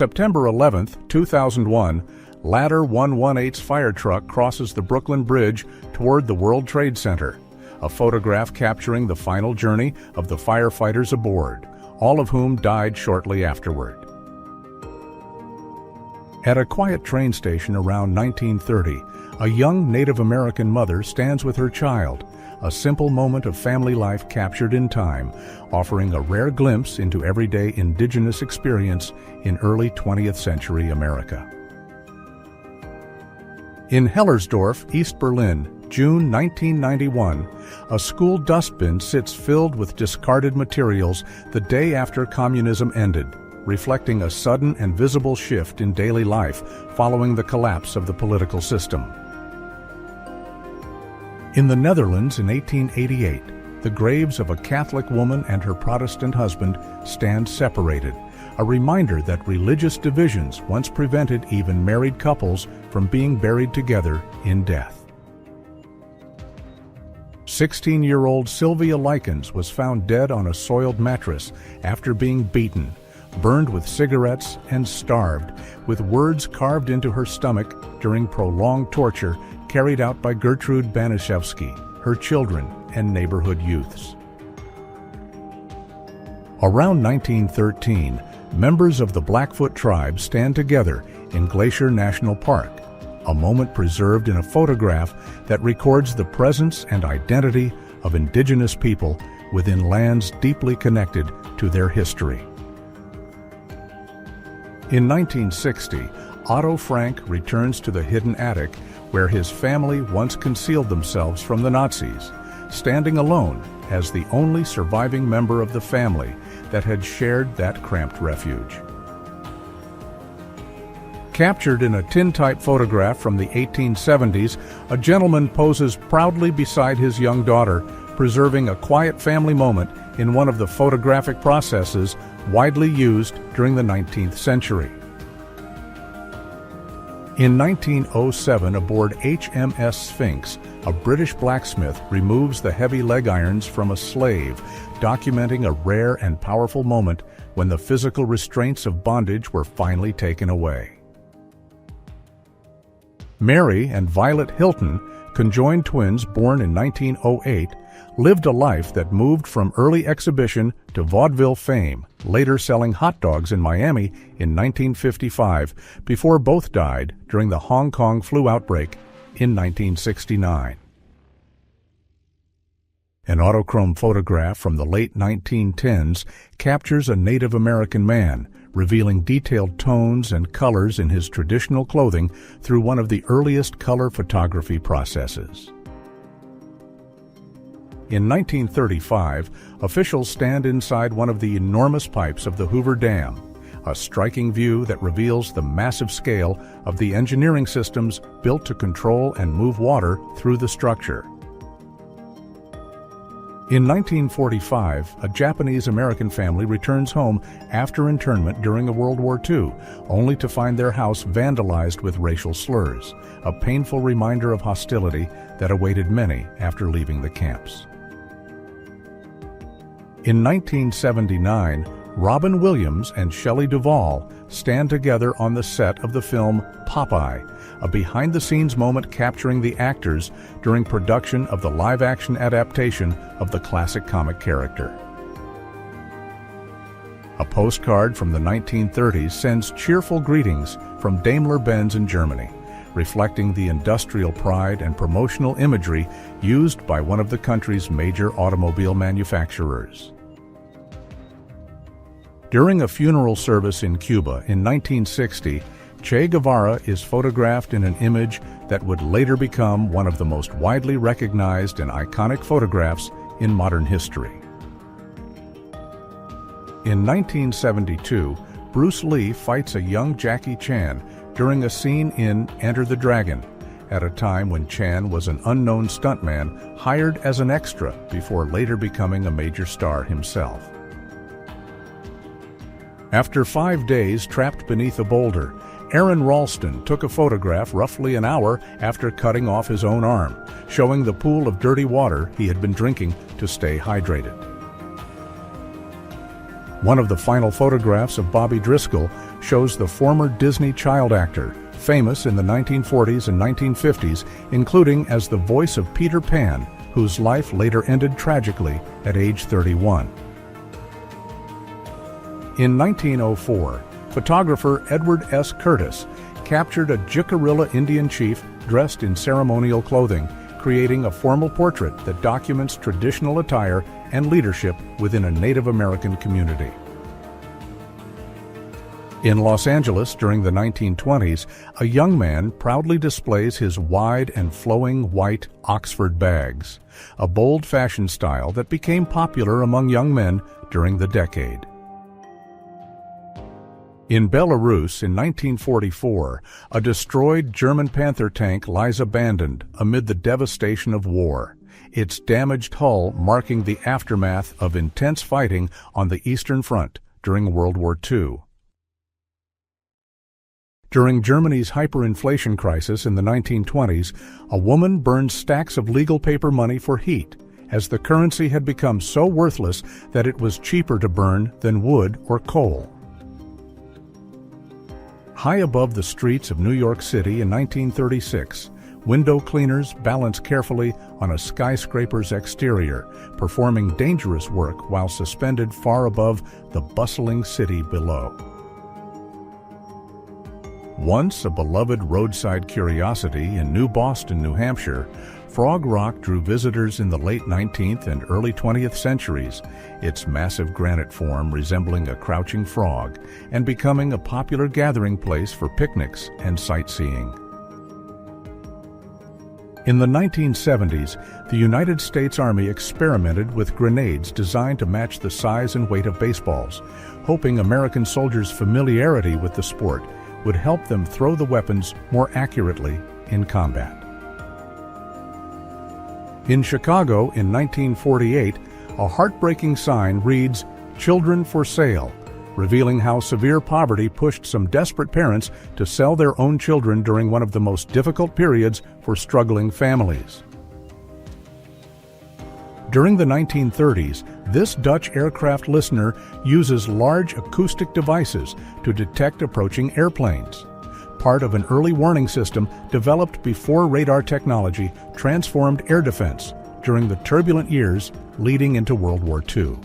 September 11, 2001, Ladder 118's fire truck crosses the Brooklyn Bridge toward the World Trade Center, a photograph capturing the final journey of the firefighters aboard, all of whom died shortly afterward. At a quiet train station around 1930, a young Native American mother stands with her child, a simple moment of family life captured in time, offering a rare glimpse into everyday indigenous experience in early 20th century America. In Hellersdorf, East Berlin, June 1991, a school dustbin sits filled with discarded materials the day after communism ended, reflecting a sudden and visible shift in daily life following the collapse of the political system. In the Netherlands in 1888, the graves of a Catholic woman and her Protestant husband stand separated, a reminder that religious divisions once prevented even married couples from being buried together in death. 16-year-old Sylvia Likens was found dead on a soiled mattress after being beaten, burned with cigarettes, and starved, with words carved into her stomach during prolonged torture carried out by Gertrude Banishevsky, her children, and neighborhood youths. Around 1913, members of the Blackfoot tribe stand together in Glacier National Park, a moment preserved in a photograph that records the presence and identity of indigenous people within lands deeply connected to their history. In 1960, Otto Frank returns to the hidden attic where his family once concealed themselves from the Nazis, standing alone as the only surviving member of the family that had shared that cramped refuge. Captured in a tintype photograph from the 1870s, a gentleman poses proudly beside his young daughter, preserving a quiet family moment in one of the photographic processes widely used during the 19th century. In 1907, aboard HMS Sphinx, a British blacksmith removes the heavy leg irons from a slave, documenting a rare and powerful moment when the physical restraints of bondage were finally taken away. Mary and Violet Hilton, conjoined twins born in 1908, lived a life that moved from early exhibition to vaudeville fame, later selling hot dogs in Miami in 1955 before both died during the Hong Kong flu outbreak in 1969. An autochrome photograph from the late 1910s captures a Native American man, revealing detailed tones and colors in his traditional clothing through one of the earliest color photography processes. In 1935, officials stand inside one of the enormous pipes of the Hoover Dam, a striking view that reveals the massive scale of the engineering systems built to control and move water through the structure. In 1945, a Japanese-American family returns home after internment during World War II, only to find their house vandalized with racial slurs, a painful reminder of hostility that awaited many after leaving the camps. In 1979, Robin Williams and Shelley Duvall stand together on the set of the film Popeye, a behind-the-scenes moment capturing the actors during production of the live-action adaptation of the classic comic character. A postcard from the 1930s sends cheerful greetings from Daimler-Benz in Germany, reflecting the industrial pride and promotional imagery used by one of the country's major automobile manufacturers. During a funeral service in Cuba in 1960, Che Guevara is photographed in an image that would later become one of the most widely recognized and iconic photographs in modern history. In 1972, Bruce Lee fights a young Jackie Chan during a scene in Enter the Dragon, at a time when Chan was an unknown stuntman hired as an extra before later becoming a major star himself. After 5 days trapped beneath a boulder, Aaron Ralston took a photograph roughly an hour after cutting off his own arm, showing the pool of dirty water he had been drinking to stay hydrated. One of the final photographs of Bobby Driscoll shows the former Disney child actor, famous in the 1940s and 1950s, including as the voice of Peter Pan, whose life later ended tragically at age 31. In 1904, photographer Edward S. Curtis captured a Jicarilla Indian chief dressed in ceremonial clothing, creating a formal portrait that documents traditional attire and leadership within a Native American community. In Los Angeles during the 1920s, a young man proudly displays his wide and flowing white Oxford bags, a bold fashion style that became popular among young men during the decade. In Belarus in 1944, a destroyed German Panther tank lies abandoned amid the devastation of war, its damaged hull marking the aftermath of intense fighting on the Eastern Front during World War II. During Germany's hyperinflation crisis in the 1920s, a woman burned stacks of legal paper money for heat, as the currency had become so worthless that it was cheaper to burn than wood or coal. High above the streets of New York City in 1936, window cleaners balance carefully on a skyscraper's exterior, performing dangerous work while suspended far above the bustling city below. Once a beloved roadside curiosity in New Boston, New Hampshire, Frog Rock drew visitors in the late 19th and early 20th centuries, its massive granite form resembling a crouching frog and becoming a popular gathering place for picnics and sightseeing. In the 1970s, the United States Army experimented with grenades designed to match the size and weight of baseballs, hoping American soldiers' familiarity with the sport would help them throw the weapons more accurately in combat. In Chicago in 1948, a heartbreaking sign reads, "Children for Sale," revealing how severe poverty pushed some desperate parents to sell their own children during one of the most difficult periods for struggling families. During the 1930s, this Dutch aircraft listener uses large acoustic devices to detect approaching airplanes, part of an early warning system developed before radar technology transformed air defense during the turbulent years leading into World War II.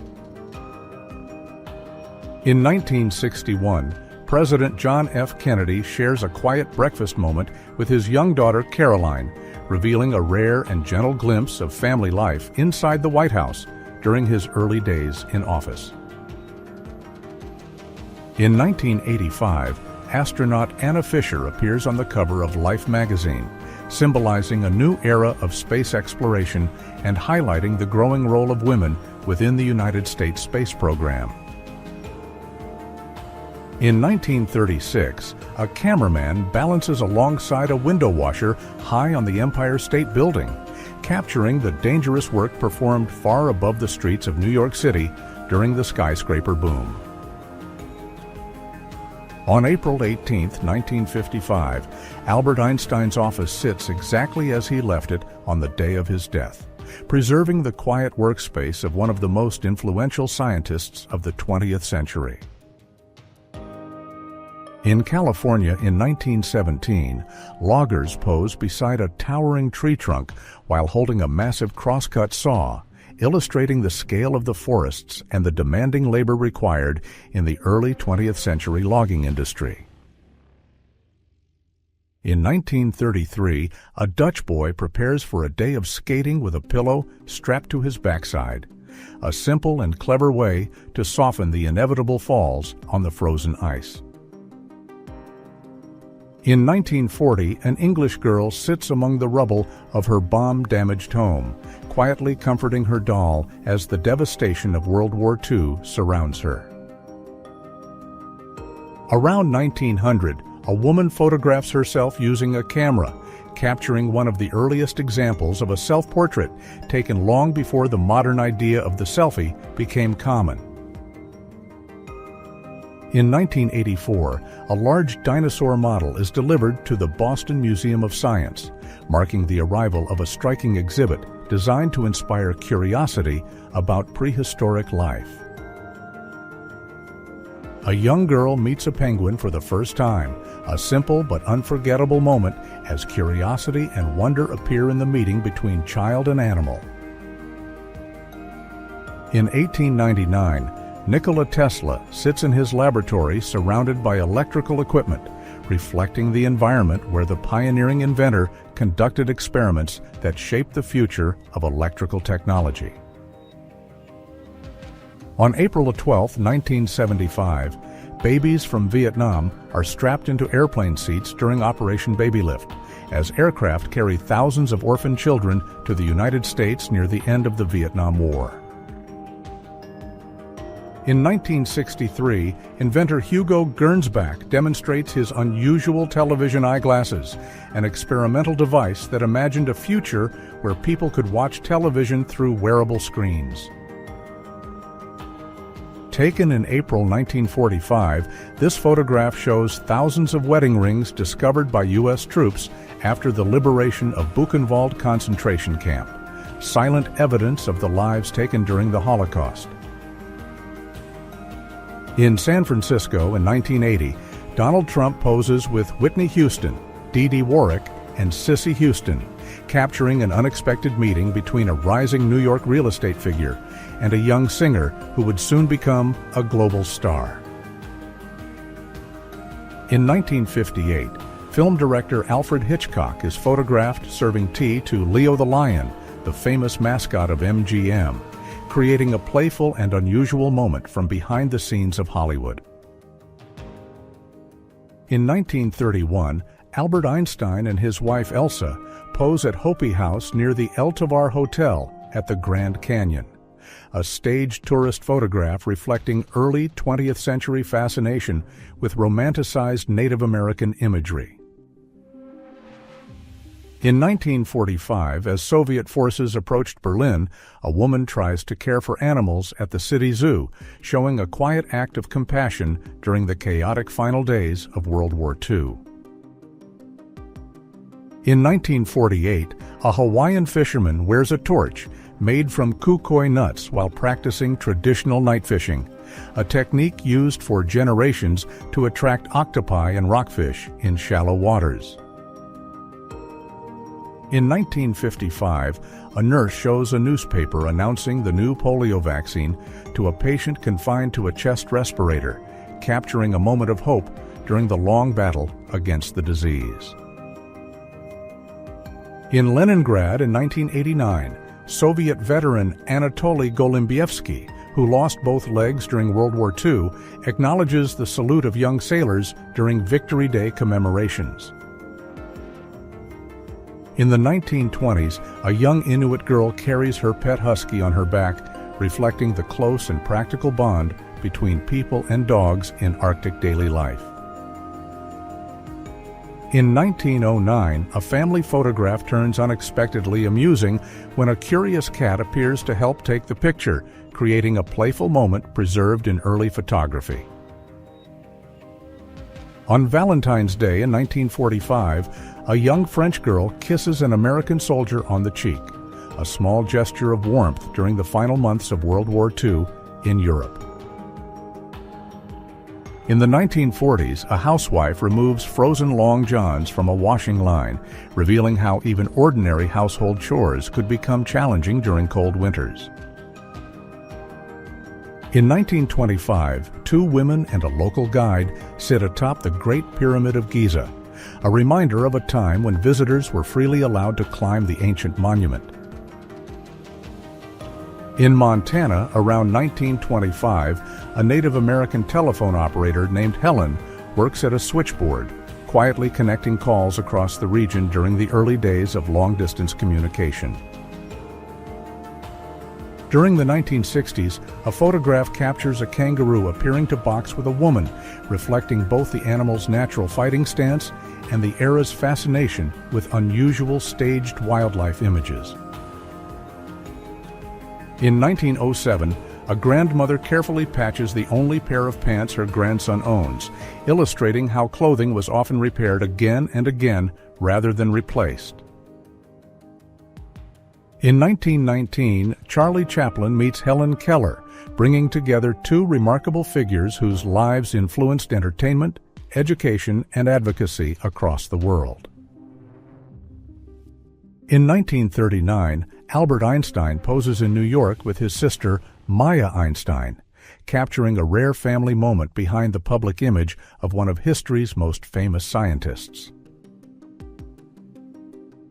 In 1961, President John F. Kennedy shares a quiet breakfast moment with his young daughter Caroline, revealing a rare and gentle glimpse of family life inside the White House during his early days in office. In 1985, astronaut Anna Fisher appears on the cover of Life magazine, symbolizing a new era of space exploration and highlighting the growing role of women within the United States space program. In 1936, a cameraman balances alongside a window washer high on the Empire State Building, capturing the dangerous work performed far above the streets of New York City during the skyscraper boom. On April 18, 1955, Albert Einstein's office sits exactly as he left it on the day of his death, preserving the quiet workspace of one of the most influential scientists of the 20th century. In California in 1917, loggers pose beside a towering tree trunk while holding a massive crosscut saw, illustrating the scale of the forests and the demanding labor required in the early 20th century logging industry. In 1933, a Dutch boy prepares for a day of skating with a pillow strapped to his backside, a simple and clever way to soften the inevitable falls on the frozen ice. In 1940, an English girl sits among the rubble of her bomb-damaged home, quietly comforting her doll as the devastation of World War II surrounds her. Around 1900, a woman photographs herself using a camera, capturing one of the earliest examples of a self-portrait taken long before the modern idea of the selfie became common. In 1984, a large dinosaur model is delivered to the Boston Museum of Science, marking the arrival of a striking exhibit designed to inspire curiosity about prehistoric life. A young girl meets a penguin for the first time, a simple but unforgettable moment as curiosity and wonder appear in the meeting between child and animal. In 1899, Nikola Tesla sits in his laboratory surrounded by electrical equipment, reflecting the environment where the pioneering inventor conducted experiments that shaped the future of electrical technology. On April 12, 1975, babies from Vietnam are strapped into airplane seats during Operation Baby Lift, as aircraft carry thousands of orphan children to the United States near the end of the Vietnam War. In 1963, inventor Hugo Gernsback demonstrates his unusual television eyeglasses, an experimental device that imagined a future where people could watch television through wearable screens. Taken in April 1945, this photograph shows thousands of wedding rings discovered by U.S. troops after the liberation of Buchenwald concentration camp, silent evidence of the lives taken during the Holocaust. In San Francisco in 1980, Donald Trump poses with Whitney Houston, Dee Dee Warwick, and Cissy Houston, capturing an unexpected meeting between a rising New York real estate figure and a young singer who would soon become a global star. In 1958, film director Alfred Hitchcock is photographed serving tea to Leo the Lion, the famous mascot of MGM, creating a playful and unusual moment from behind the scenes of Hollywood. In 1931, Albert Einstein and his wife Elsa pose at Hopi House near the El Tovar Hotel at the Grand Canyon, a staged tourist photograph reflecting early 20th century fascination with romanticized Native American imagery. In 1945, as Soviet forces approached Berlin, a woman tries to care for animals at the city zoo, showing a quiet act of compassion during the chaotic final days of World War II. In 1948, a Hawaiian fisherman wears a torch made from kukui nuts while practicing traditional night fishing, a technique used for generations to attract octopi and rockfish in shallow waters. In 1955, a nurse shows a newspaper announcing the new polio vaccine to a patient confined to a chest respirator, capturing a moment of hope during the long battle against the disease. In Leningrad in 1989, Soviet veteran Anatoly Golimbievsky, who lost both legs during World War II, acknowledges the salute of young sailors during Victory Day commemorations. In the 1920s, a young Inuit girl carries her pet husky on her back, reflecting the close and practical bond between people and dogs in Arctic daily life. In 1909, a family photograph turns unexpectedly amusing when a curious cat appears to help take the picture, creating a playful moment preserved in early photography. On Valentine's Day in 1945, a young French girl kisses an American soldier on the cheek, a small gesture of warmth during the final months of World War II in Europe. In the 1940s, a housewife removes frozen long johns from a washing line, revealing how even ordinary household chores could become challenging during cold winters. In 1925, two women and a local guide sit atop the Great Pyramid of Giza, a reminder of a time when visitors were freely allowed to climb the ancient monument. In Montana, around 1925, a Native American telephone operator named Helen works at a switchboard, quietly connecting calls across the region during the early days of long-distance communication. During the 1960s, a photograph captures a kangaroo appearing to box with a woman, reflecting both the animal's natural fighting stance and the era's fascination with unusual staged wildlife images. In 1907, a grandmother carefully patches the only pair of pants her grandson owns, illustrating how clothing was often repaired again and again rather than replaced. In 1919, Charlie Chaplin meets Helen Keller, bringing together two remarkable figures whose lives influenced entertainment, education, and advocacy across the world. In 1939, Albert Einstein poses in New York with his sister, Maya Einstein, capturing a rare family moment behind the public image of one of history's most famous scientists.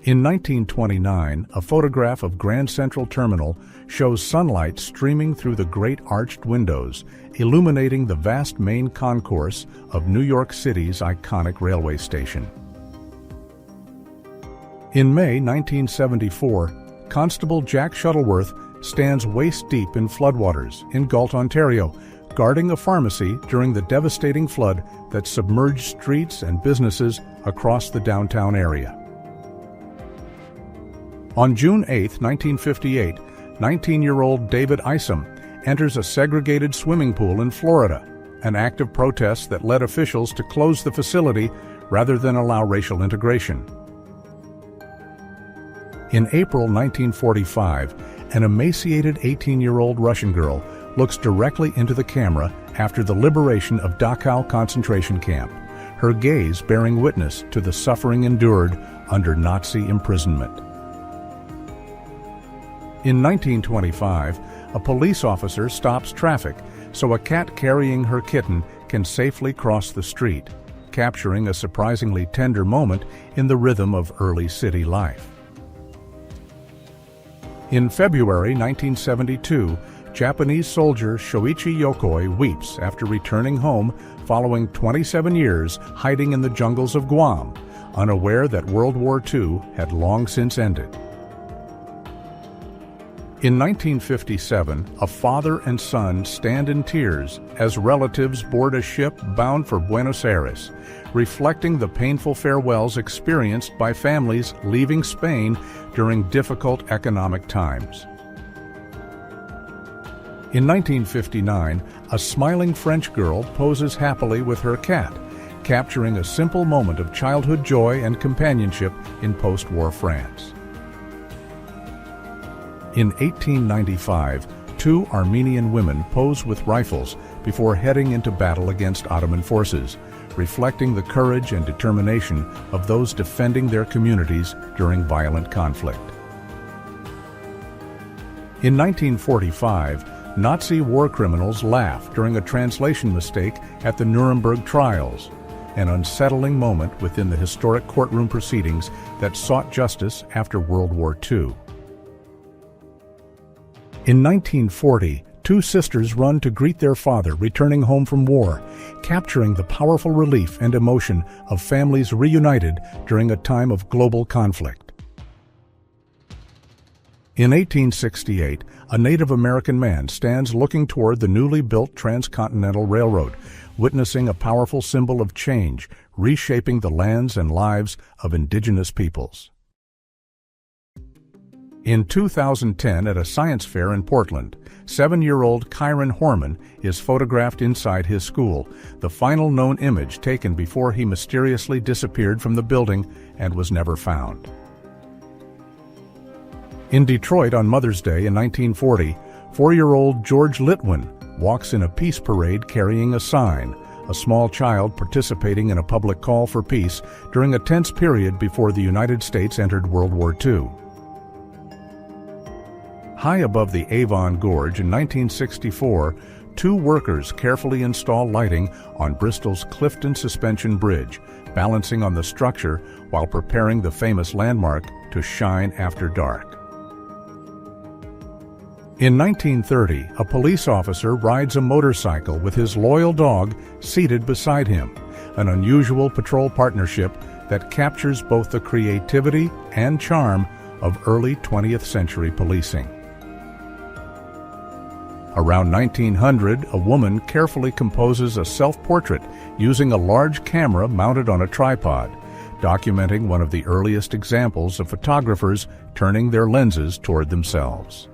In 1929, a photograph of Grand Central Terminal shows sunlight streaming through the great arched windows, illuminating the vast main concourse of New York City's iconic railway station. In May 1974, Constable Jack Shuttleworth stands waist-deep in floodwaters in Galt, Ontario, guarding a pharmacy during the devastating flood that submerged streets and businesses across the downtown area. On June 8, 1958, 19-year-old David Isom enters a segregated swimming pool in Florida, an act of protest that led officials to close the facility rather than allow racial integration. In April 1945, an emaciated 18-year-old Russian girl looks directly into the camera after the liberation of Dachau concentration camp, her gaze bearing witness to the suffering endured under Nazi imprisonment. In 1925, a police officer stops traffic so a cat carrying her kitten can safely cross the street, capturing a surprisingly tender moment in the rhythm of early city life. In February 1972, Japanese soldier Shoichi Yokoi weeps after returning home following 27 years hiding in the jungles of Guam, unaware that World War II had long since ended. In 1957, a father and son stand in tears as relatives board a ship bound for Buenos Aires, reflecting the painful farewells experienced by families leaving Spain during difficult economic times. In 1959, a smiling French girl poses happily with her cat, capturing a simple moment of childhood joy and companionship in post-war France. In 1895, two Armenian women pose with rifles before heading into battle against Ottoman forces, reflecting the courage and determination of those defending their communities during violent conflict. In 1945, Nazi war criminals laugh during a translation mistake at the Nuremberg trials, an unsettling moment within the historic courtroom proceedings that sought justice after World War II. In 1940, two sisters run to greet their father returning home from war, capturing the powerful relief and emotion of families reunited during a time of global conflict. In 1868, a Native American man stands looking toward the newly built Transcontinental Railroad, witnessing a powerful symbol of change, reshaping the lands and lives of indigenous peoples. In 2010, at a science fair in Portland, 7-year-old Kyron Horman is photographed inside his school, the final known image taken before he mysteriously disappeared from the building and was never found. In Detroit on Mother's Day in 1940, 4-year-old George Litwin walks in a peace parade carrying a sign, a small child participating in a public call for peace during a tense period before the United States entered World War II. High above the Avon Gorge in 1964, two workers carefully install lighting on Bristol's Clifton Suspension Bridge, balancing on the structure while preparing the famous landmark to shine after dark. In 1930, a police officer rides a motorcycle with his loyal dog seated beside him, an unusual patrol partnership that captures both the creativity and charm of early 20th century policing. Around 1900, a woman carefully composes a self-portrait using a large camera mounted on a tripod, documenting one of the earliest examples of photographers turning their lenses toward themselves.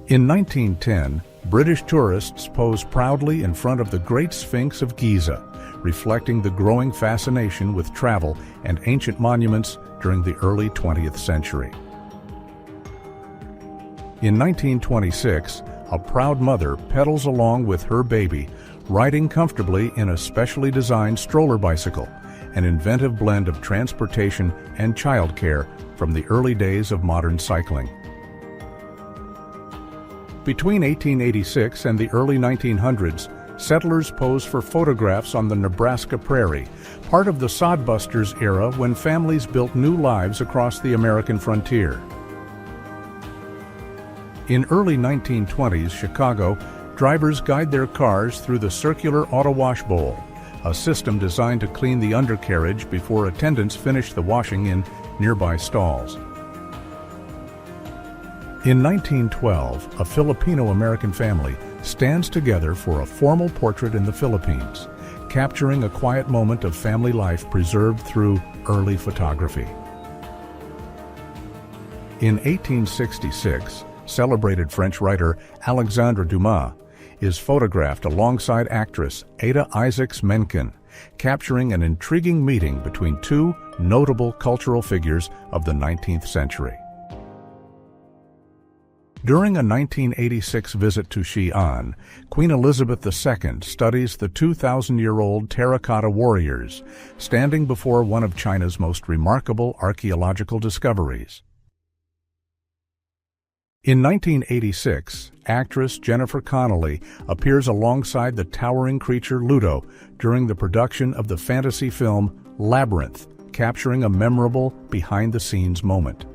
In 1910, British tourists pose proudly in front of the Great Sphinx of Giza, reflecting the growing fascination with travel and ancient monuments during the early 20th century. In 1926, a proud mother pedals along with her baby, riding comfortably in a specially designed stroller bicycle, an inventive blend of transportation and childcare from the early days of modern cycling. Between 1886 and the early 1900s, settlers posed for photographs on the Nebraska prairie, part of the sodbusters era when families built new lives across the American frontier. In early 1920s Chicago, drivers guide their cars through the circular auto wash bowl, a system designed to clean the undercarriage before attendants finish the washing in nearby stalls. In 1912, a Filipino-American family stands together for a formal portrait in the Philippines, capturing a quiet moment of family life preserved through early photography. In 1866, celebrated French writer Alexandre Dumas is photographed alongside actress Ada Isaacs-Menken, capturing an intriguing meeting between two notable cultural figures of the 19th century. During a 1986 visit to Xi'an, Queen Elizabeth II studies the 2,000-year-old terracotta warriors, standing before one of China's most remarkable archaeological discoveries. In 1986, actress Jennifer Connelly appears alongside the towering creature Ludo during the production of the fantasy film Labyrinth, capturing a memorable behind-the-scenes moment.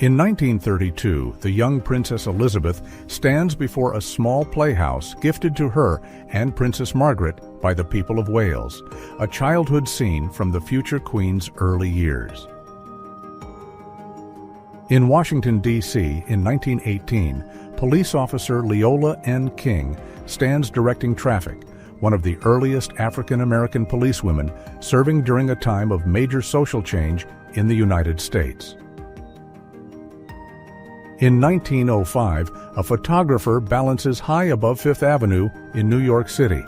In 1932, the young Princess Elizabeth stands before a small playhouse gifted to her and Princess Margaret by the people of Wales, a childhood scene from the future Queen's early years. In Washington, D.C. in 1918, police officer Leola N. King stands directing traffic, one of the earliest African-American policewomen serving during a time of major social change in the United States. In 1905, a photographer balances high above Fifth Avenue in New York City,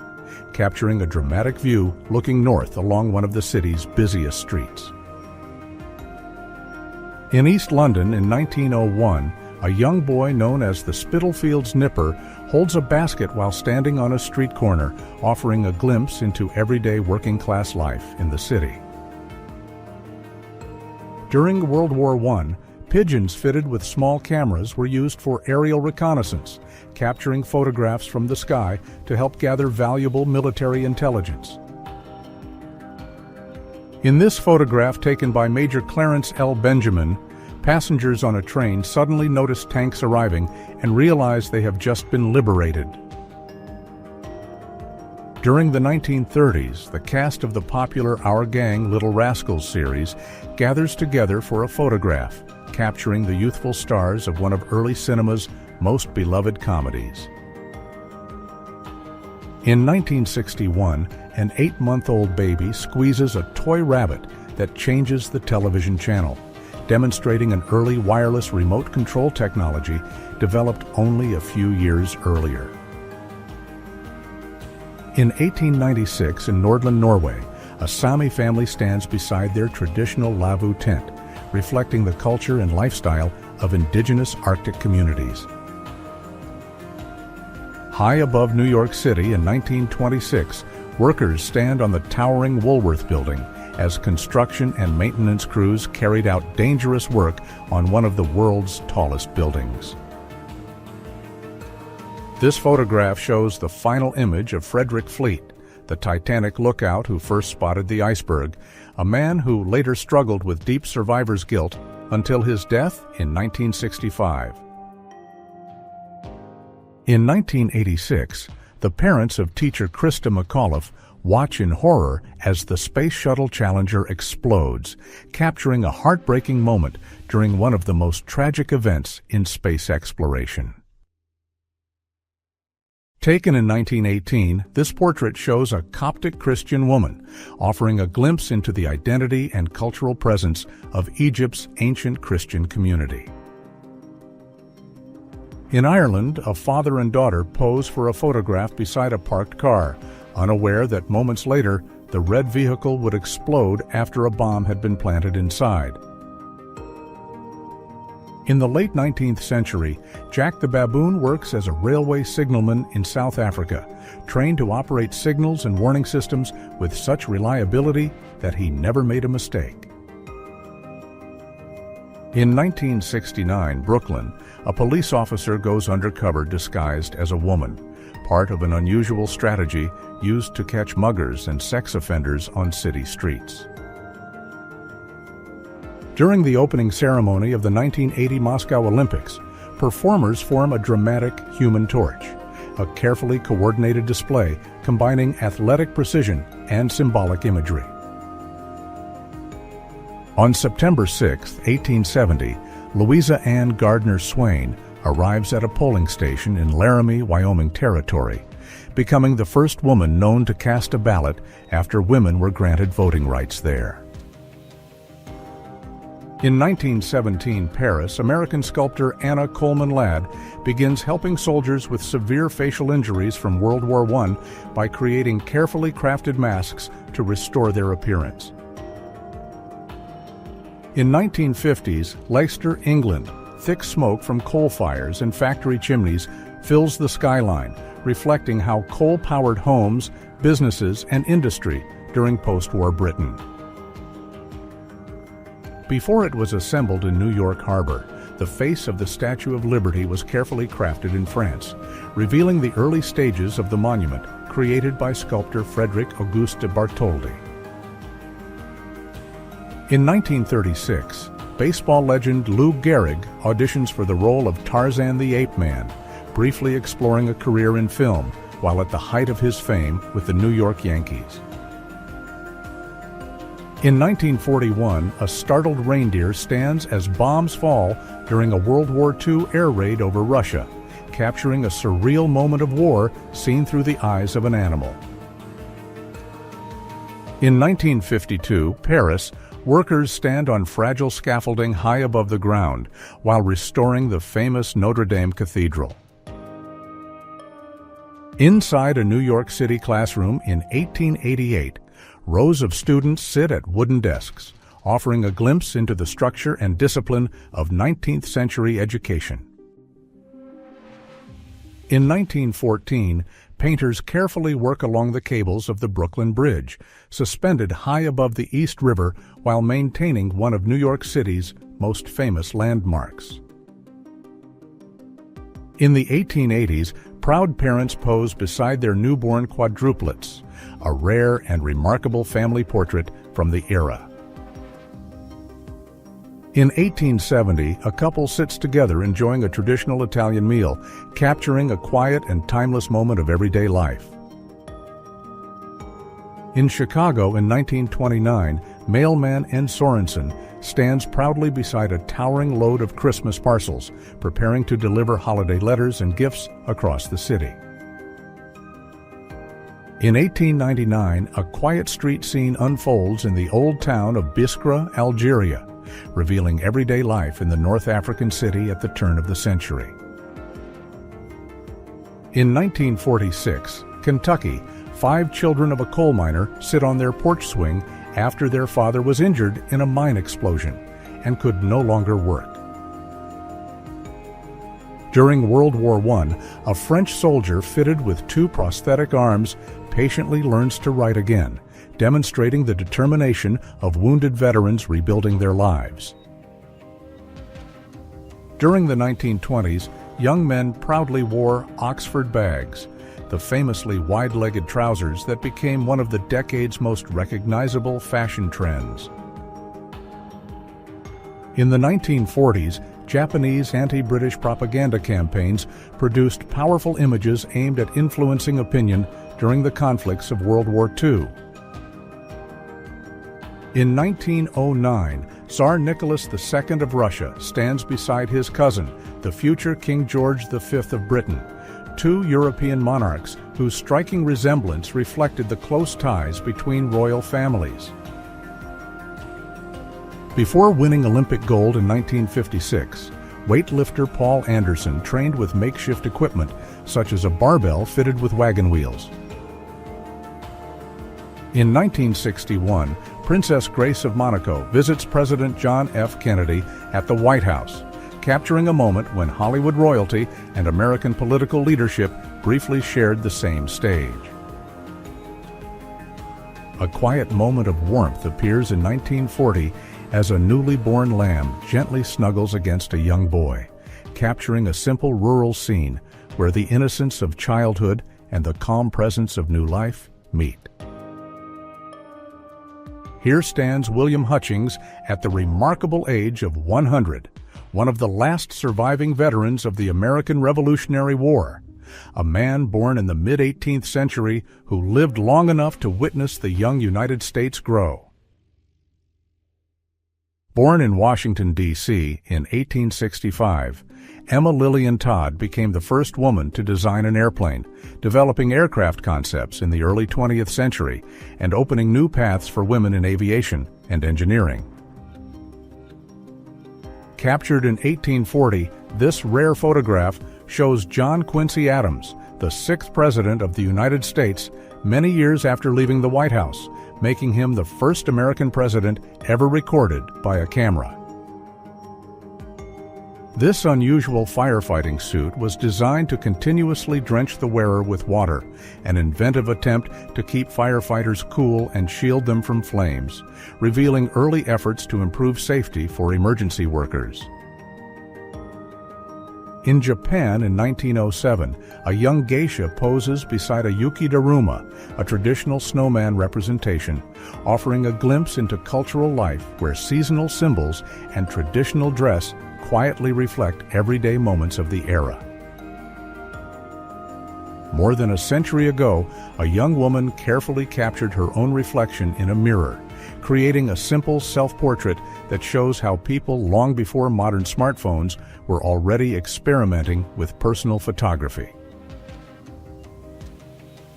capturing a dramatic view looking north along one of the city's busiest streets. In East London in 1901, a young boy known as the Spitalfields Nipper holds a basket while standing on a street corner, offering a glimpse into everyday working-class life in the city. During World War I, pigeons fitted with small cameras were used for aerial reconnaissance, capturing photographs from the sky to help gather valuable military intelligence. In this photograph taken by Major Clarence L. Benjamin, passengers on a train suddenly notice tanks arriving and realize they have just been liberated. During the 1930s, the cast of the popular Our Gang, Little Rascals series gathers together for a photograph, capturing the youthful stars of one of early cinema's most beloved comedies. In 1961, an 8-month-old baby squeezes a toy rabbit that changes the television channel, demonstrating an early wireless remote control technology developed only a few years earlier. In 1896 in Nordland, Norway, a Sami family stands beside their traditional lavu tent, reflecting the culture and lifestyle of indigenous Arctic communities. High above New York City in 1926, workers stand on the towering Woolworth building as construction and maintenance crews carried out dangerous work on one of the world's tallest buildings. This photograph shows the final image of Frederick Fleet, the Titanic lookout who first spotted the iceberg, a man who later struggled with deep survivor's guilt until his death in 1965. In 1986, the parents of teacher Krista McAuliffe watch in horror as the Space Shuttle Challenger explodes, capturing a heartbreaking moment during one of the most tragic events in space exploration. Taken in 1918, this portrait shows a Coptic Christian woman, offering a glimpse into the identity and cultural presence of Egypt's ancient Christian community. In Ireland, a father and daughter pose for a photograph beside a parked car, unaware that moments later, the red vehicle would explode after a bomb had been planted inside. In the late 19th century, Jack the Baboon works as a railway signalman in South Africa, trained to operate signals and warning systems with such reliability that he never made a mistake. In 1969, Brooklyn, a police officer goes undercover disguised as a woman, part of an unusual strategy used to catch muggers and sex offenders on city streets. During the opening ceremony of the 1980 Moscow Olympics, performers form a dramatic human torch, a carefully coordinated display combining athletic precision and symbolic imagery. On September 6, 1870, Louisa Ann Gardner Swain arrives at a polling station in Laramie, Wyoming Territory, becoming the first woman known to cast a ballot after women were granted voting rights there. In 1917 Paris, American sculptor Anna Coleman Ladd begins helping soldiers with severe facial injuries from World War I by creating carefully crafted masks to restore their appearance. In 1950s, Leicester, England, thick smoke from coal fires and factory chimneys fills the skyline, reflecting how coal-powered homes, businesses, and industry during post-war Britain. Before it was assembled in New York Harbor, the face of the Statue of Liberty was carefully crafted in France, revealing the early stages of the monument created by sculptor Frederick Auguste de Bartholdi. In 1936, baseball legend Lou Gehrig auditions for the role of Tarzan the Ape Man, briefly exploring a career in film while at the height of his fame with the New York Yankees. In 1941, a startled reindeer stands as bombs fall during a World War II air raid over Russia, capturing a surreal moment of war seen through the eyes of an animal. In 1952, Paris, workers stand on fragile scaffolding high above the ground while restoring the famous Notre Dame Cathedral. Inside a New York City classroom in 1888, rows of students sit at wooden desks, offering a glimpse into the structure and discipline of 19th century education. In 1914, painters carefully work along the cables of the Brooklyn Bridge, suspended high above the East River while maintaining one of New York City's most famous landmarks. In the 1880s, proud parents pose beside their newborn quadruplets, a rare and remarkable family portrait from the era. In 1870, a couple sits together enjoying a traditional Italian meal, capturing a quiet and timeless moment of everyday life. In Chicago in 1929, mailman N. Sorensen stands proudly beside a towering load of Christmas parcels, preparing to deliver holiday letters and gifts across the city. In 1899, a quiet street scene unfolds in the old town of Biskra, Algeria, revealing everyday life in the North African city at the turn of the century. In 1946, Kentucky, 5 children of a coal miner sit on their porch swing after their father was injured in a mine explosion and could no longer work. During World War I, a French soldier fitted with 2 prosthetic arms patiently learns to write again, demonstrating the determination of wounded veterans rebuilding their lives. During the 1920s, young men proudly wore Oxford bags, the famously wide-legged trousers that became one of the decade's most recognizable fashion trends. In the 1940s, Japanese anti-British propaganda campaigns produced powerful images aimed at influencing opinion during the conflicts of World War II. In 1909, Tsar Nicholas II of Russia stands beside his cousin, the future King George V of Britain, 2 European monarchs whose striking resemblance reflected the close ties between royal families. Before winning Olympic gold in 1956, weightlifter Paul Anderson trained with makeshift equipment, such as a barbell fitted with wagon wheels. In 1961, Princess Grace of Monaco visits President John F. Kennedy at the White House, capturing a moment when Hollywood royalty and American political leadership briefly shared the same stage. A quiet moment of warmth appears in 1940 as a newly born lamb gently snuggles against a young boy, capturing a simple rural scene where the innocence of childhood and the calm presence of new life meet. Here stands William Hutchings at the remarkable age of 100, one of the last surviving veterans of the American Revolutionary War, a man born in the mid-18th century who lived long enough to witness the young United States grow. Born in Washington, D.C. in 1865, Emma Lillian Todd became the first woman to design an airplane, developing aircraft concepts in the early 20th century and opening new paths for women in aviation and engineering. Captured in 1840, this rare photograph shows John Quincy Adams, the 6th President of the United States, many years after leaving the White House, making him the first American president ever recorded by a camera. This unusual firefighting suit was designed to continuously drench the wearer with water, an inventive attempt to keep firefighters cool and shield them from flames, revealing early efforts to improve safety for emergency workers. In Japan in 1907, a young geisha poses beside a yukidaruma, a traditional snowman representation, offering a glimpse into cultural life where seasonal symbols and traditional dress quietly reflect everyday moments of the era. More than a century ago, a young woman carefully captured her own reflection in a mirror, creating a simple self-portrait that shows how people long before modern smartphones were already experimenting with personal photography.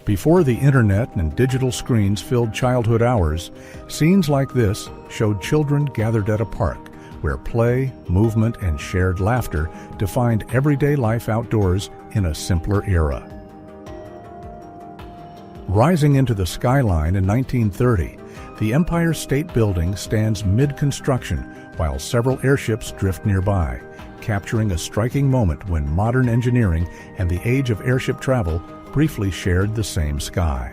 Before the internet and digital screens filled childhood hours, scenes like this showed children gathered at a park, where play, movement, and shared laughter defined everyday life outdoors in a simpler era. Rising into the skyline in 1930, the Empire State Building stands mid-construction while several airships drift nearby, capturing a striking moment when modern engineering and the age of airship travel briefly shared the same sky.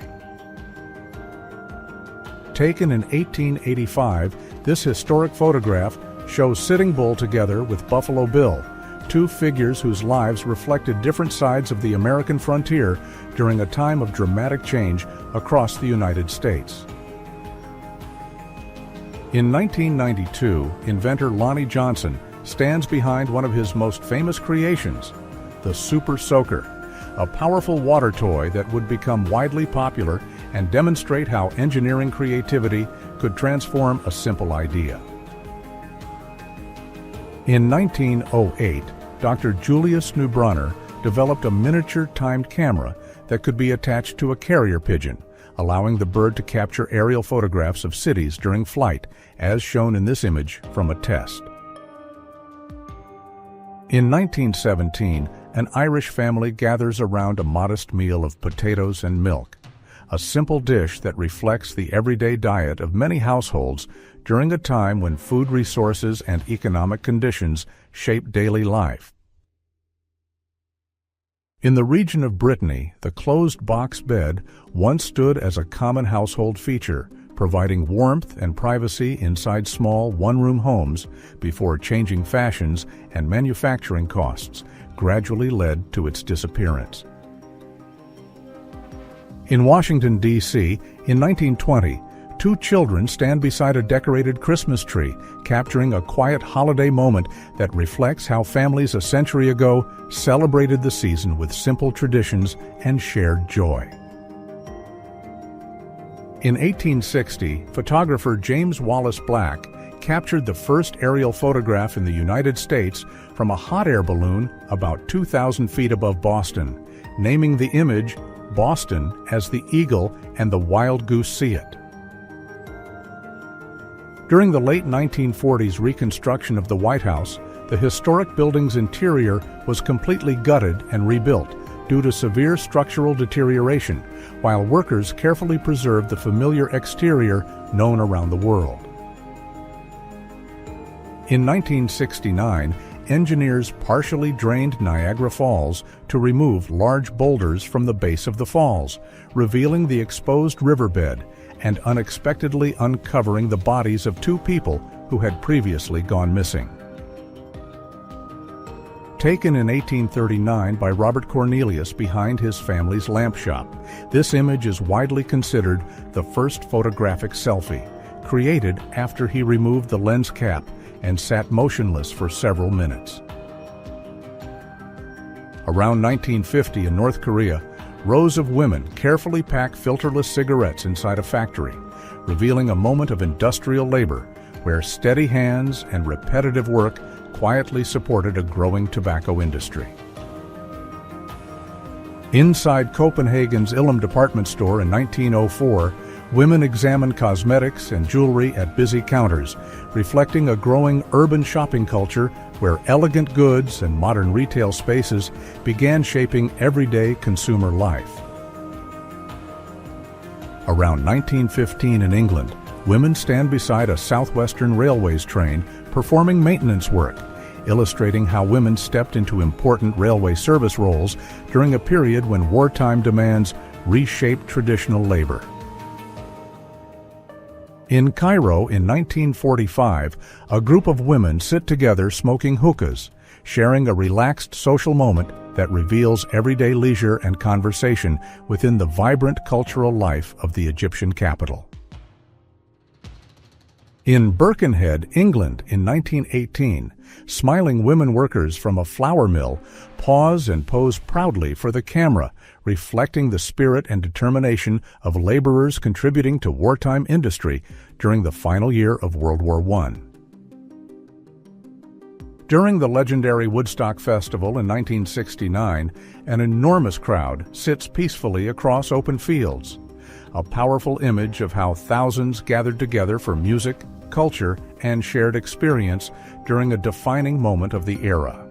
Taken in 1885, this historic photograph shows Sitting Bull together with Buffalo Bill, two figures whose lives reflected different sides of the American frontier during a time of dramatic change across the United States. In 1992, inventor Lonnie Johnson stands behind one of his most famous creations, the Super Soaker, a powerful water toy that would become widely popular and demonstrate how engineering creativity could transform a simple idea. In 1908, Dr. Julius Neubronner developed a miniature timed camera that could be attached to a carrier pigeon, allowing the bird to capture aerial photographs of cities during flight, as shown in this image from a test. In 1917, an Irish family gathers around a modest meal of potatoes and milk, a simple dish that reflects the everyday diet of many households during a time when food resources and economic conditions shaped daily life. In the region of Brittany, the closed box bed once stood as a common household feature, providing warmth and privacy inside small one-room homes before changing fashions and manufacturing costs gradually led to its disappearance. In Washington, D.C., in 1920, two children stand beside a decorated Christmas tree, capturing a quiet holiday moment that reflects how families a century ago celebrated the season with simple traditions and shared joy. In 1860, photographer James Wallace Black captured the first aerial photograph in the United States from a hot air balloon about 2,000 feet above Boston, naming the image Boston as the eagle and the wild goose see it. During the late 1940s reconstruction of the White House, the historic building's interior was completely gutted and rebuilt due to severe structural deterioration, while workers carefully preserved the familiar exterior known around the world. In 1969, engineers partially drained Niagara Falls to remove large boulders from the base of the falls, revealing the exposed riverbed and unexpectedly uncovering the bodies of 2 people who had previously gone missing. Taken in 1839 by Robert Cornelius behind his family's lamp shop, this image is widely considered the first photographic selfie, created after he removed the lens cap and sat motionless for several minutes. Around 1950 in North Korea, rows of women carefully pack filterless cigarettes inside a factory, revealing a moment of industrial labor where steady hands and repetitive work quietly supported a growing tobacco industry. Inside Copenhagen's Illum department store in 1904, women examined cosmetics and jewelry at busy counters, reflecting a growing urban shopping culture where elegant goods and modern retail spaces began shaping everyday consumer life. Around 1915 in England, women stand beside a Southwestern Railways train performing maintenance work, illustrating how women stepped into important railway service roles during a period when wartime demands reshaped traditional labor. In Cairo in 1945, a group of women sit together smoking hookahs, sharing a relaxed social moment that reveals everyday leisure and conversation within the vibrant cultural life of the Egyptian capital. In Birkenhead, England in 1918, smiling women workers from a flour mill pause and pose proudly for the camera, reflecting the spirit and determination of laborers contributing to wartime industry during the final year of World War I. During the legendary Woodstock Festival in 1969, an enormous crowd sits peacefully across open fields, a powerful image of how thousands gathered together for music, culture, and shared experience during a defining moment of the era.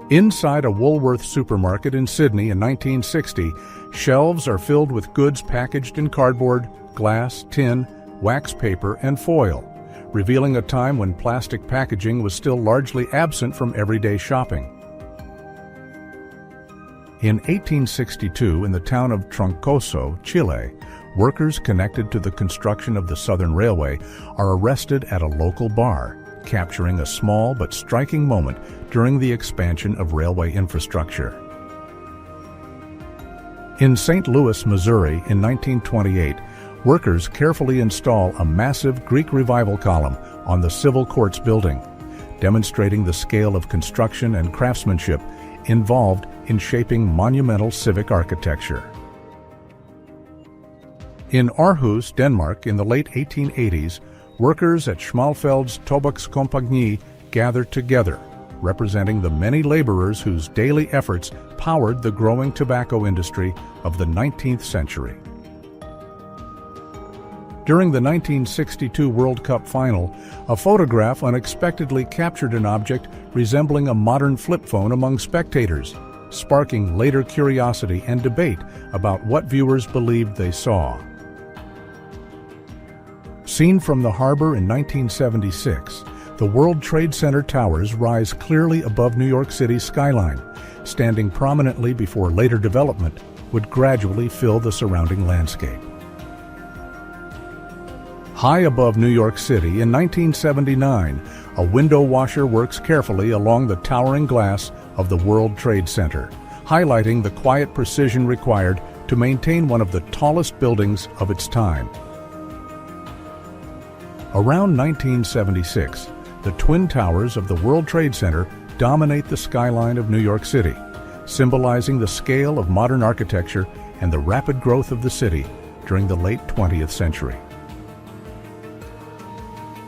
Inside a Woolworth supermarket in Sydney in 1960, shelves are filled with goods packaged in cardboard, glass, tin, wax paper, and foil, revealing a time when plastic packaging was still largely absent from everyday shopping. In 1862, in the town of Troncoso, Chile, workers connected to the construction of the Southern Railway are arrested at a local bar, capturing a small but striking moment during the expansion of railway infrastructure. In St. Louis, Missouri, in 1928, workers carefully install a massive Greek Revival column on the Civil Courts building, demonstrating the scale of construction and craftsmanship involved in shaping monumental civic architecture. In Aarhus, Denmark, in the late 1880s, workers at Schmalfeld's Tobakskompagni gathered together, representing the many laborers whose daily efforts powered the growing tobacco industry of the 19th century. During the 1962 World Cup final, a photograph unexpectedly captured an object resembling a modern flip phone among spectators, sparking later curiosity and debate about what viewers believed they saw. Seen from the harbor in 1976, the World Trade Center towers rise clearly above New York City's skyline, standing prominently before later development would gradually fill the surrounding landscape. High above New York City in 1979, a window washer works carefully along the towering glass of the World Trade Center, highlighting the quiet precision required to maintain one of the tallest buildings of its time. Around 1976, the Twin Towers of the World Trade Center dominate the skyline of New York City, symbolizing the scale of modern architecture and the rapid growth of the city during the late 20th century.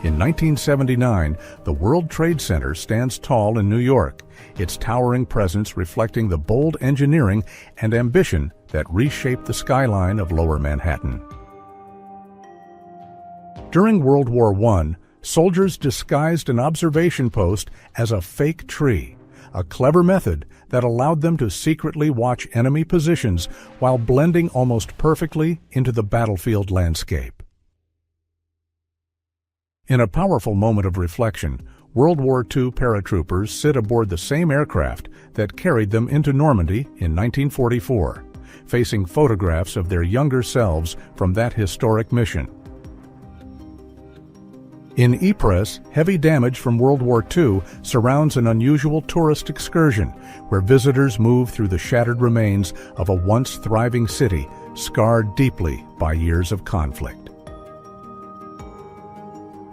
In 1979, the World Trade Center stands tall in New York, its towering presence reflecting the bold engineering and ambition that reshaped the skyline of Lower Manhattan. During World War I, soldiers disguised an observation post as a fake tree, a clever method that allowed them to secretly watch enemy positions while blending almost perfectly into the battlefield landscape. In a powerful moment of reflection, World War II paratroopers sit aboard the same aircraft that carried them into Normandy in 1944, facing photographs of their younger selves from that historic mission. In Ypres, heavy damage from World War II surrounds an unusual tourist excursion where visitors move through the shattered remains of a once thriving city scarred deeply by years of conflict.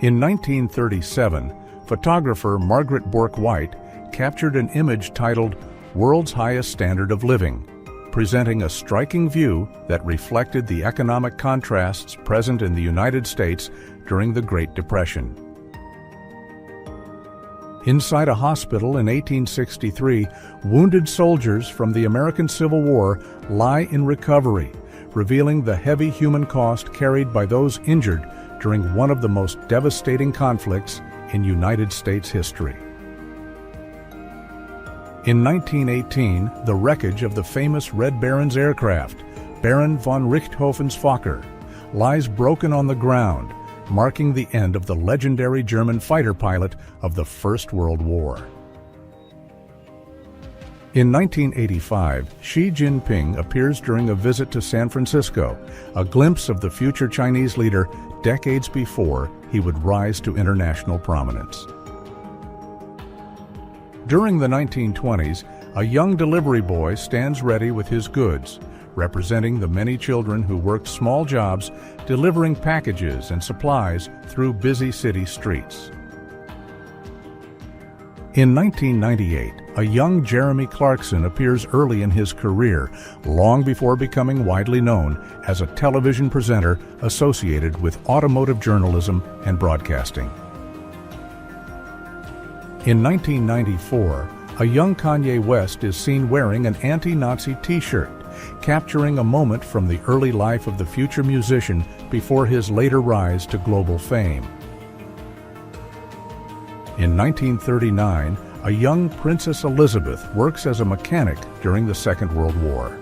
In 1937, photographer Margaret Bourke-White captured an image titled "World's Highest Standard of Living," presenting a striking view that reflected the economic contrasts present in the United States during the Great Depression. Inside a hospital in 1863, wounded soldiers from the American Civil War lie in recovery, revealing the heavy human cost carried by those injured during one of the most devastating conflicts in United States history. In 1918, the wreckage of the famous Red Baron's aircraft, Baron von Richthofen's Fokker, lies broken on the ground, marking the end of the legendary German fighter pilot of the First World War. In 1985, Xi Jinping appears during a visit to San Francisco, a glimpse of the future Chinese leader decades before he would rise to international prominence. During the 1920s, a young delivery boy stands ready with his goods, representing the many children who worked small jobs delivering packages and supplies through busy city streets. In 1998, a young Jeremy Clarkson appears early in his career, long before becoming widely known as a television presenter associated with automotive journalism and broadcasting. In 1994, a young Kanye West is seen wearing an anti-Nazi t-shirt, capturing a moment from the early life of the future musician before his later rise to global fame. In 1939, a young Princess Elizabeth works as a mechanic during the Second World War,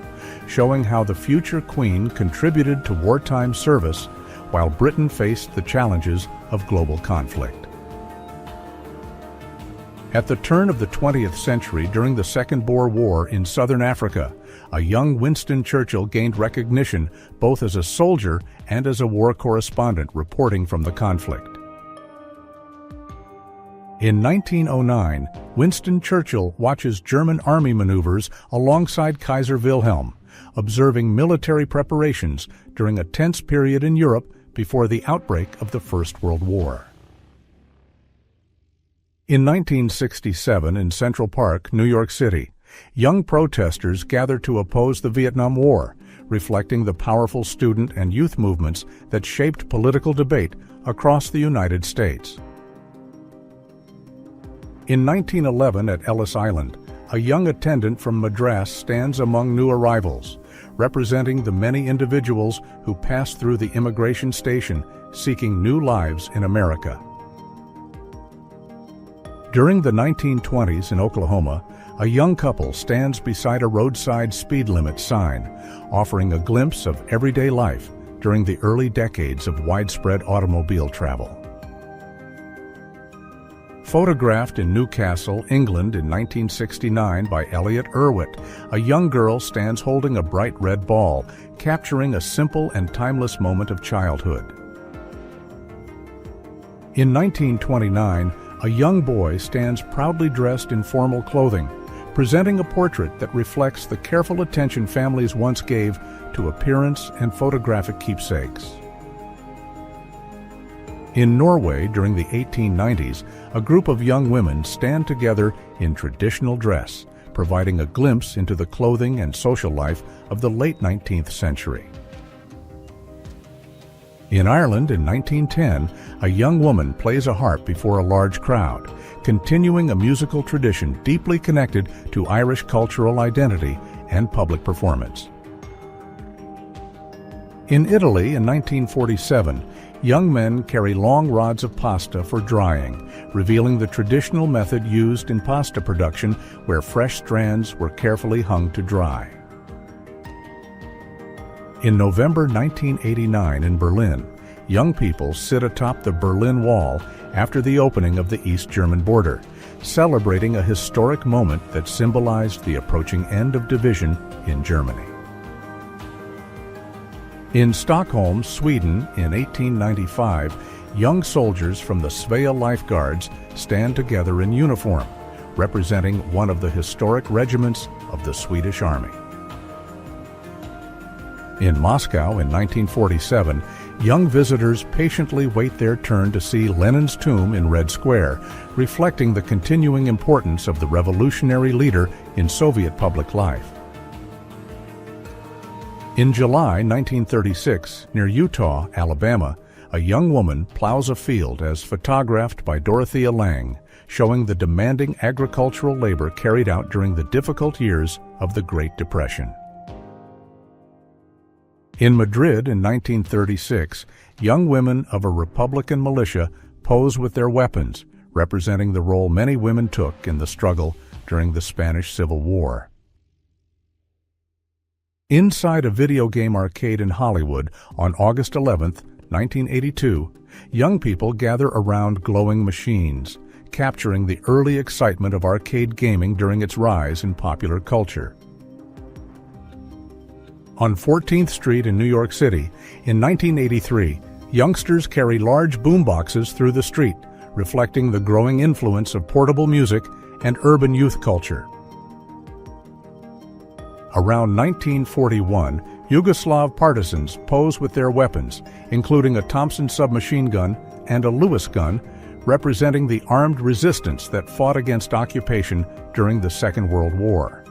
showing how the future queen contributed to wartime service while Britain faced the challenges of global conflict. At the turn of the 20th century, during the Second Boer War in southern Africa, a young Winston Churchill gained recognition both as a soldier and as a war correspondent reporting from the conflict. In 1909, Winston Churchill watches German army maneuvers alongside Kaiser Wilhelm, observing military preparations during a tense period in Europe before the outbreak of the First World War. In 1967, in Central Park, New York City, young protesters gathered to oppose the Vietnam War, reflecting the powerful student and youth movements that shaped political debate across the United States. In 1911 at Ellis Island, a young attendant from Madras stands among new arrivals, representing the many individuals who passed through the immigration station seeking new lives in America. During the 1920s in Oklahoma, a young couple stands beside a roadside speed limit sign, offering a glimpse of everyday life during the early decades of widespread automobile travel. Photographed in Newcastle, England in 1969 by Elliot Erwitt, a young girl stands holding a bright red ball, capturing a simple and timeless moment of childhood. In 1929, a young boy stands proudly dressed in formal clothing, presenting a portrait that reflects the careful attention families once gave to appearance and photographic keepsakes. In Norway during the 1890s, a group of young women stand together in traditional dress, providing a glimpse into the clothing and social life of the late 19th century. In Ireland in 1910, a young woman plays a harp before a large crowd, continuing a musical tradition deeply connected to Irish cultural identity and public performance. In Italy in 1947, young men carry long rods of pasta for drying, revealing the traditional method used in pasta production where fresh strands were carefully hung to dry. In November 1989 in Berlin, young people sit atop the Berlin Wall after the opening of the East German border, celebrating a historic moment that symbolized the approaching end of division in Germany. In Stockholm, Sweden, in 1895, young soldiers from the Svea Lifeguards stand together in uniform, representing one of the historic regiments of the Swedish Army. In Moscow in 1947, young visitors patiently wait their turn to see Lenin's tomb in Red Square, reflecting the continuing importance of the revolutionary leader in Soviet public life. In July 1936, near Eutaw, Alabama, a young woman plows a field as photographed by Dorothea Lange, showing the demanding agricultural labor carried out during the difficult years of the Great Depression. In Madrid in 1936, young women of a Republican militia pose with their weapons, representing the role many women took in the struggle during the Spanish Civil War. Inside a video game arcade in Hollywood on August 11, 1982, young people gather around glowing machines, capturing the early excitement of arcade gaming during its rise in popular culture. On 14th Street in New York City, in 1983, youngsters carry large boomboxes through the street, reflecting the growing influence of portable music and urban youth culture. Around 1941, Yugoslav partisans pose with their weapons, including a Thompson submachine gun and a Lewis gun, representing the armed resistance that fought against occupation during the Second World War.